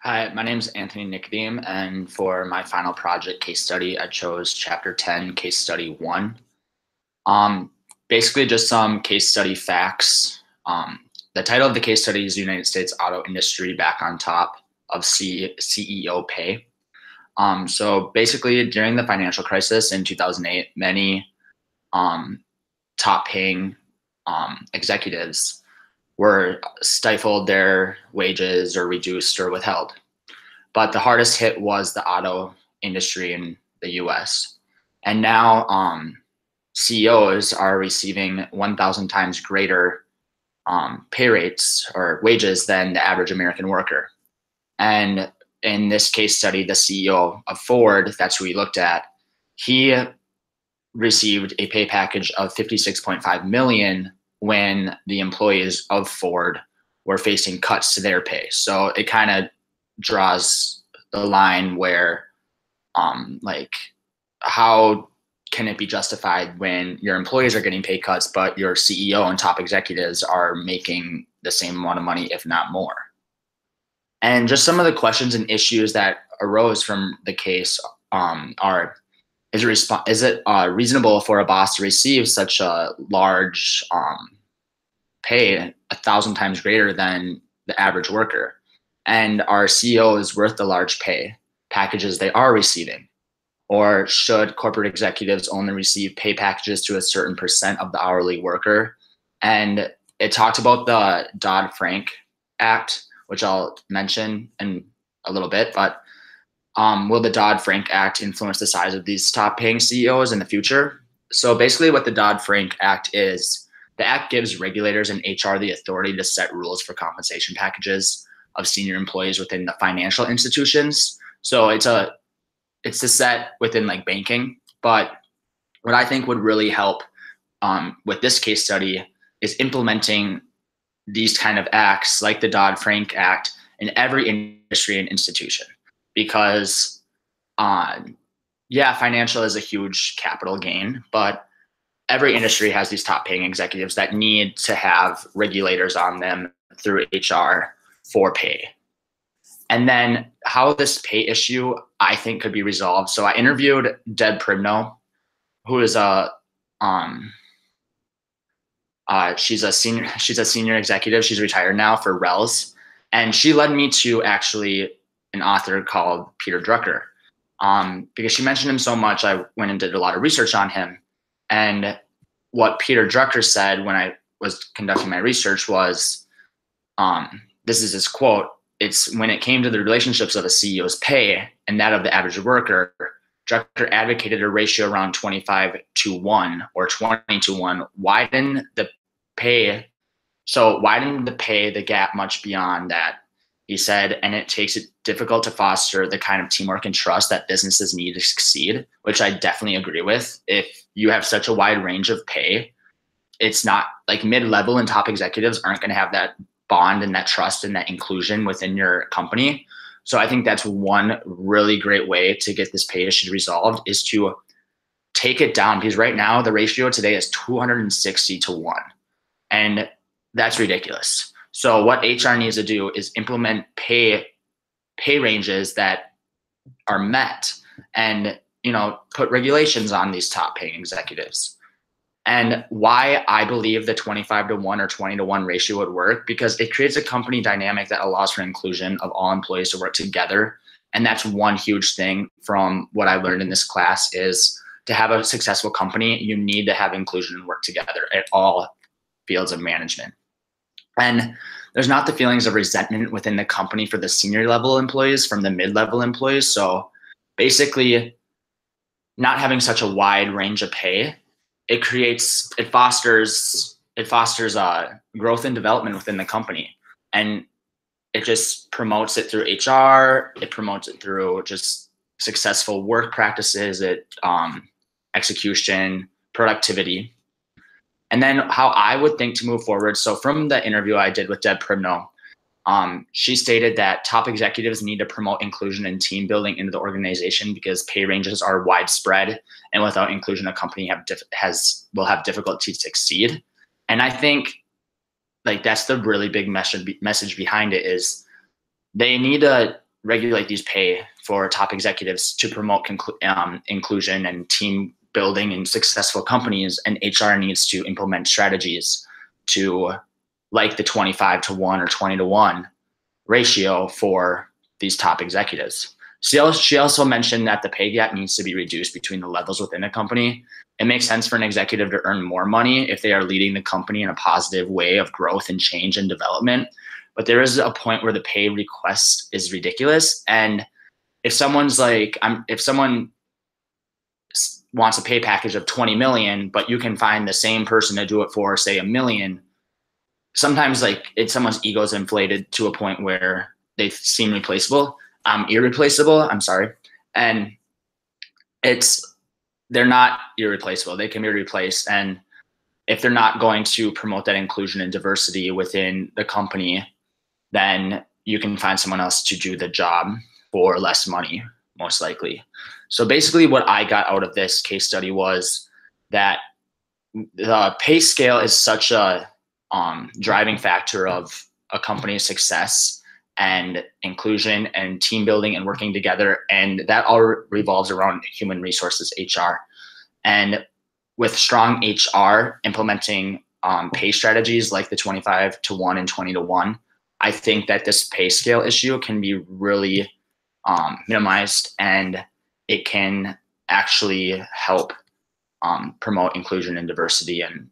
Hi, my name is Anthony Nicodeme, and for my final project case study, I chose Chapter 10, Case Study 1. Um, Basically, just some case study facts. The title of the case study is United States Auto Industry Back on Top of CEO Pay. So basically, during the financial crisis in 2008, many um, top paying executives were stifled their wages or reduced or withheld. But the hardest hit was the auto industry in the US. And now CEOs are receiving 1,000 times greater pay rates or wages than the average American worker. And in this case study, the CEO of Ford, that's who we looked at, he received a pay package of 56.5 million when the employees of Ford were facing cuts to their pay. So it kind of draws the line where like how can it be justified when your employees are getting pay cuts but your CEO and top executives are making the same amount of money, if not more? And just some of the questions and issues that arose from the case are: is it reasonable for a boss to receive such a large pay, 1,000 times greater than the average worker? And are CEOs worth the large pay packages they are receiving? Or should corporate executives only receive pay packages to a certain percent of the hourly worker? And it talked about the Dodd-Frank Act, which I'll mention in a little bit, but will the Dodd-Frank Act influence the size of these top paying CEOs in the future? So basically what the Dodd-Frank Act is, the act gives regulators and HR the authority to set rules for compensation packages of senior employees within the financial institutions. So it's to set within like banking. But what I think would really help with this case study is implementing these kind of acts like the Dodd-Frank Act in every industry and institution. Because yeah, financial is a huge capital gain, but every industry has these top paying executives that need to have regulators on them through HR for pay. And then how this pay issue I think could be resolved. So I interviewed Deb Pribno, who is a she's a senior executive. She's retired now for Wells, and she led me to actually an author called Peter Drucker, because she mentioned him so much. I went and did a lot of research on him, and what Peter Drucker said when I was conducting my research was, this is his quote: "It's when it came to the relationships of a CEO's pay and that of the average worker, Drucker advocated a ratio around 25-1 or 20-1, widen the pay. So widen the pay, the gap much beyond that," he said, "and it takes it difficult to foster the kind of teamwork and trust that businesses need to succeed," which I definitely agree with. If you have such a wide range of pay, it's not like mid-level and top executives aren't going to have that bond and that trust and that inclusion within your company. So I think that's one really great way to get this pay issue resolved, is to take it down, because right now the ratio today is 260-1, and that's ridiculous. So what HR needs to do is implement pay ranges that are met, and put regulations on these top paying executives. And why I believe the 25-1 or 20-1 ratio would work, because it creates a company dynamic that allows for inclusion of all employees to work together. And that's one huge thing from what I learned in this class, is to have a successful company, you need to have inclusion and work together at all fields of management. And there's not the feelings of resentment within the company for the senior level employees from the mid-level employees. So basically, not having such a wide range of pay, it fosters growth and development within the company, and it just promotes it through HR. It promotes it through just successful work practices, execution, productivity. And then how I would think to move forward. So from the interview I did with Deb Pribno, she stated that top executives need to promote inclusion and team building into the organization, because pay ranges are widespread, and without inclusion, a company will have difficulty to succeed. And I think like that's the really big message behind it, is they need to regulate these pay for top executives to promote inclusion and team building in successful companies, and HR needs to implement strategies to, like the 25-1 or 20-1 ratio for these top executives. She also mentioned that the pay gap needs to be reduced between the levels within a company. It makes sense for an executive to earn more money if they are leading the company in a positive way of growth and change and development. But there is a point where the pay request is ridiculous. And if someone wants a pay package of 20 million, but you can find the same person to do it for, say, $1 million, sometimes someone's ego is inflated to a point where they seem irreplaceable. I'm sorry. And they're not irreplaceable. They can be replaced. And if they're not going to promote that inclusion and diversity within the company, then you can find someone else to do the job for less money, most likely. So basically what I got out of this case study was that the pay scale is such a driving factor of a company's success and inclusion and team building and working together. And that all revolves around human resources, HR. And with strong HR implementing pay strategies like the 25-1 and 20-1, I think that this pay scale issue can be really minimized, and it can actually help promote inclusion and diversity and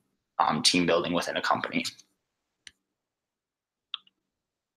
team building within a company.